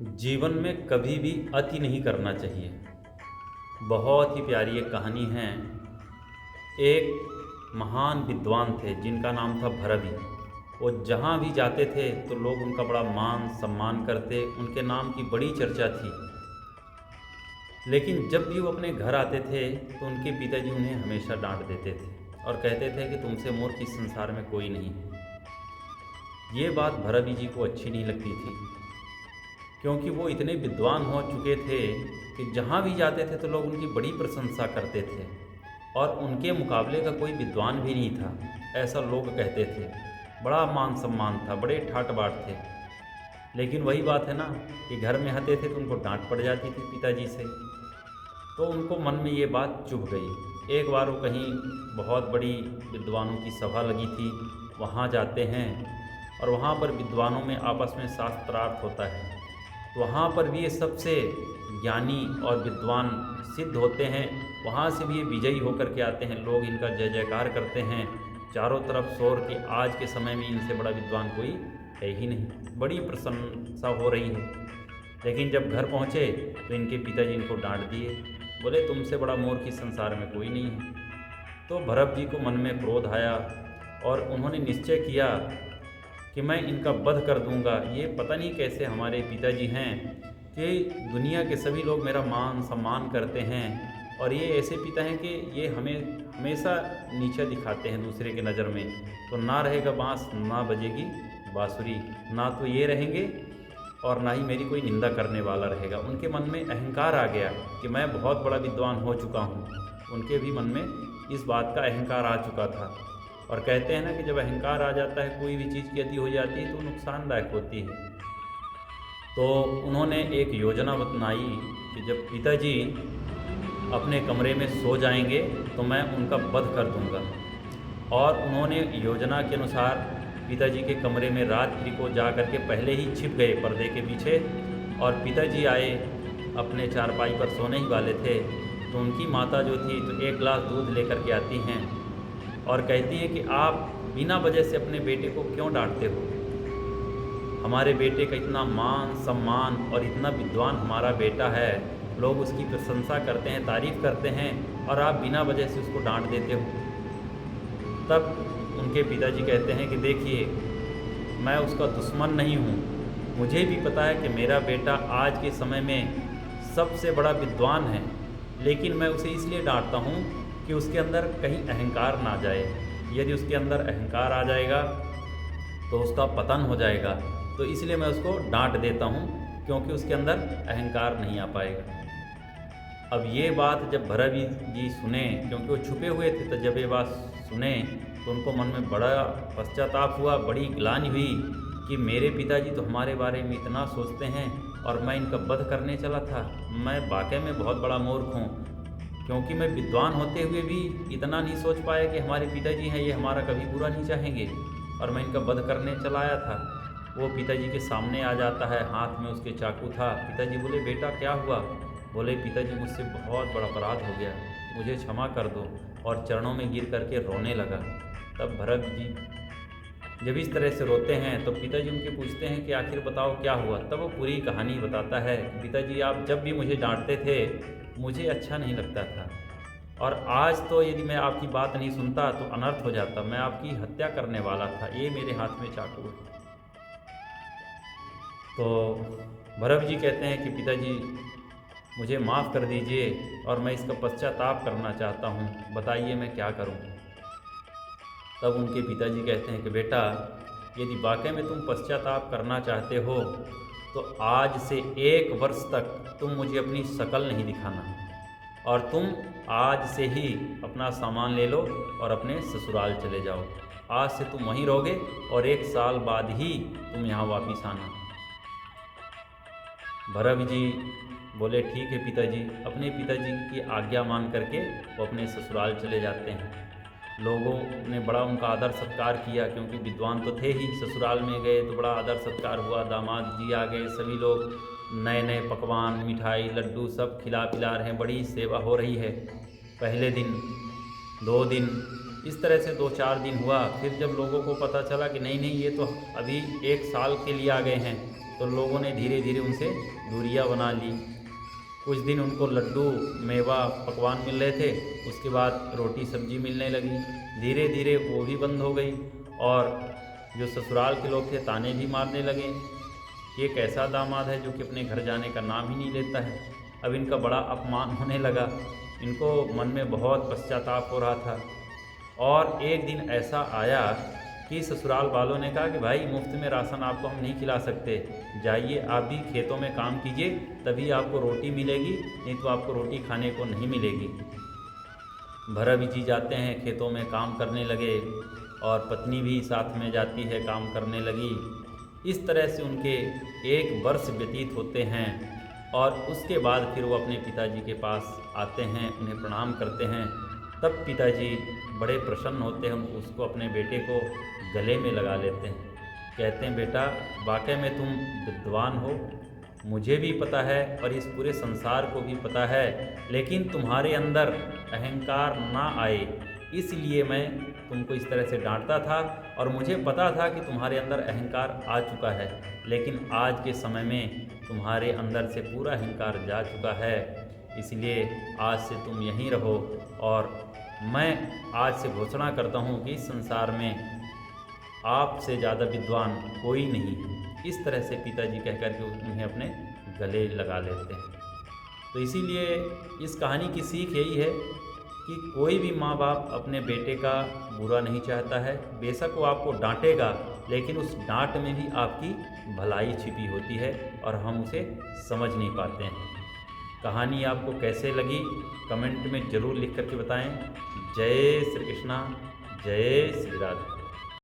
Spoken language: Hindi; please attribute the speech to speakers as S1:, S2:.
S1: जीवन में कभी भी अति नहीं करना चाहिए। बहुत ही प्यारी एक कहानी है। एक महान विद्वान थे जिनका नाम था भरवी। वो जहाँ भी जाते थे तो लोग उनका बड़ा मान सम्मान करते, उनके नाम की बड़ी चर्चा थी। लेकिन जब भी वो अपने घर आते थे तो उनके पिताजी उन्हें हमेशा डांट देते थे और कहते थे कि तुमसे मूर्ख इस संसार में कोई नहीं है। ये बात भरवी जी को अच्छी नहीं लगती थी, क्योंकि वो इतने विद्वान हो चुके थे कि जहाँ भी जाते थे तो लोग उनकी बड़ी प्रशंसा करते थे और उनके मुकाबले का कोई विद्वान भी नहीं था, ऐसा लोग कहते थे। बड़ा मान सम्मान था, बड़े ठाट बाट थे। लेकिन वही बात है ना कि घर में आते थे तो उनको डांट पड़ जाती थी पिताजी से, तो उनको मन में ये बात चुभ गई। एक बार वो कहीं बहुत बड़ी विद्वानों की सभा लगी थी, वहाँ जाते हैं और वहाँ पर विद्वानों में आपस में शास्त्रार्थ होता है। तो वहाँ पर भी ये सबसे ज्ञानी और विद्वान सिद्ध होते हैं, वहाँ से भी ये विजयी होकर के आते हैं। लोग इनका जय जयकार करते हैं, चारों तरफ शोर कि आज के समय में इनसे बड़ा विद्वान कोई है ही नहीं, बड़ी प्रशंसा हो रही है। लेकिन जब घर पहुँचे तो इनके पिताजी इनको डांट दिए, बोले तुमसे बड़ा मूर्ख इस संसार में कोई नहीं है। तो भरत जी को मन में क्रोध आया और उन्होंने निश्चय किया कि मैं इनका वध कर दूंगा। ये पता नहीं कैसे हमारे पिताजी हैं कि दुनिया के सभी लोग मेरा मान सम्मान करते हैं और ये ऐसे पिता हैं कि ये हमें हमेशा नीचा दिखाते हैं दूसरे के नज़र में। तो ना रहेगा बांस ना बजेगी बांसुरी, ना तो ये रहेंगे और ना ही मेरी कोई निंदा करने वाला रहेगा। उनके मन में अहंकार आ गया कि मैं बहुत बड़ा विद्वान हो चुका हूँ। उनके भी मन में इस बात का अहंकार आ चुका था। और कहते हैं ना कि जब अहंकार आ जाता है, कोई भी चीज़ की अति हो जाती है तो नुकसानदायक होती है। तो उन्होंने एक योजना बनाई कि जब पिताजी अपने कमरे में सो जाएंगे तो मैं उनका वध कर दूंगा। और उन्होंने योजना के अनुसार पिताजी के कमरे में रात्रि को जा कर के पहले ही छिप गए पर्दे के पीछे। और पिताजी आए, अपने चारपाई पर सोने ही वाले थे, तो उनकी माता जो थी तो एक गिलास दूध लेकर के आती हैं और कहती है कि आप बिना वजह से अपने बेटे को क्यों डांटते हो। हमारे बेटे का इतना मान सम्मान और इतना विद्वान हमारा बेटा है, लोग उसकी प्रशंसा करते हैं, तारीफ़ करते हैं, और आप बिना वजह से उसको डांट देते हो। तब उनके पिताजी कहते हैं कि देखिए, मैं उसका दुश्मन नहीं हूँ, मुझे भी पता है कि मेरा बेटा आज के समय में सबसे बड़ा विद्वान है, लेकिन मैं उसे इसलिए डांटता हूँ कि उसके अंदर कहीं अहंकार ना जाए। यदि उसके अंदर अहंकार आ जाएगा तो उसका पतन हो जाएगा। तो इसलिए मैं उसको डांट देता हूँ, क्योंकि उसके अंदर अहंकार नहीं आ पाएगा। अब ये बात जब भरवी जी सुने, क्योंकि वो छुपे हुए थे, तो जब ये बात सुने तो उनको मन में बड़ा पश्चाताप हुआ, बड़ी ग्लानि हुई कि मेरे पिताजी तो हमारे बारे में इतना सोचते हैं और मैं इनका वध करने चला था। मैं वाकई में बहुत बड़ा मूर्ख हूँ, क्योंकि मैं विद्वान होते हुए भी इतना नहीं सोच पाया कि हमारे पिताजी हैं, ये हमारा कभी बुरा नहीं चाहेंगे, और मैं इनका वध करने चला आया था। वो पिताजी के सामने आ जाता है, हाथ में उसके चाकू था। पिताजी बोले बेटा क्या हुआ। बोले पिताजी मुझसे बहुत बड़ा अपराध हो गया, मुझे क्षमा कर दो, और चरणों में गिर करके रोने लगा। तब भरत जी जब इस तरह से रोते हैं तो पिताजी उनके पूछते हैं कि आखिर बताओ क्या हुआ। तब वो पूरी कहानी बताता है, पिताजी आप जब भी मुझे डांटते थे मुझे अच्छा नहीं लगता था, और आज तो यदि मैं आपकी बात नहीं सुनता तो अनर्थ हो जाता, मैं आपकी हत्या करने वाला था, ये मेरे हाथ में चाकू है। तो भरत जी कहते हैं कि पिताजी मुझे माफ़ कर दीजिए और मैं इसका पश्चाताप करना चाहता हूँ, बताइए मैं क्या करूँ। तब उनके पिताजी कहते हैं कि बेटा, यदि वाकई में तुम पश्चाताप करना चाहते हो तो आज से 1 वर्ष तक तुम मुझे अपनी शक्ल नहीं दिखाना, और तुम आज से ही अपना सामान ले लो और अपने ससुराल चले जाओ। आज से तुम वहीं रहोगे और 1 साल बाद ही तुम यहाँ वापस आना। भरत जी बोले ठीक है पिताजी। अपने पिताजी की आज्ञा मान करके वो अपने ससुराल चले जाते हैं। लोगों ने बड़ा उनका आदर सत्कार किया, क्योंकि विद्वान तो थे ही। ससुराल में गए तो बड़ा आदर सत्कार हुआ, दामाद जी आ गए, सभी लोग नए नए पकवान, मिठाई, लड्डू सब खिला पिला रहे हैं, बड़ी सेवा हो रही है। पहले दिन 2 दिन इस तरह से 2-4 दिन हुआ। फिर जब लोगों को पता चला कि नहीं नहीं, ये तो अभी 1 साल के लिए आ गए हैं, तो लोगों ने धीरे धीरे उनसे दूरियां बना ली। कुछ दिन उनको लड्डू मेवा पकवान मिल रहे थे, उसके बाद रोटी सब्जी मिलने लगी। धीरे धीरे वो भी बंद हो गई और जो ससुराल के लोग थे ताने भी मारने लगे। ये कैसा दामाद है जो कि अपने घर जाने का नाम ही नहीं लेता है। अब इनका बड़ा अपमान होने लगा। इनको मन में बहुत पश्चाताप हो रहा था। और एक दिन ऐसा आया कि ससुराल वालों ने कहा कि भाई मुफ्त में राशन आपको हम नहीं खिला सकते, जाइए आप भी खेतों में काम कीजिए, तभी आपको रोटी मिलेगी, नहीं तो आपको रोटी खाने को नहीं मिलेगी। भरत जी जाते हैं खेतों में काम करने लगे और पत्नी भी साथ में जाती है, काम करने लगी। इस तरह से उनके 1 वर्ष व्यतीत होते हैं और उसके बाद फिर वो अपने पिताजी के पास आते हैं, उन्हें प्रणाम करते हैं। तब पिताजी बड़े प्रसन्न होते हैं, उसको अपने बेटे को गले में लगा लेते हैं। कहते हैं बेटा वाकई में तुम विद्वान हो, मुझे भी पता है और इस पूरे संसार को भी पता है, लेकिन तुम्हारे अंदर अहंकार ना आए इसलिए मैं तुमको इस तरह से डांटता था। और मुझे पता था कि तुम्हारे अंदर अहंकार आ चुका है, लेकिन आज के समय में तुम्हारे अंदर से पूरा अहंकार जा चुका है, इसलिए आज से तुम यहीं रहो। और मैं आज से घोषणा करता हूँ कि इस संसार में आपसे ज़्यादा विद्वान कोई नहीं है। इस तरह से पिताजी कह कर के उन्हें अपने गले लगा लेते हैं। तो इसीलिए इस कहानी की सीख यही है कि कोई भी माँ बाप अपने बेटे का बुरा नहीं चाहता है। बेशक वो आपको डांटेगा, लेकिन उस डांट में भी आपकी भलाई छिपी होती है और हम उसे समझ नहीं पाते हैं। कहानी आपको कैसे लगी कमेंट में ज़रूर लिख करके बताएं। जय श्री कृष्णा, जय श्री राधे।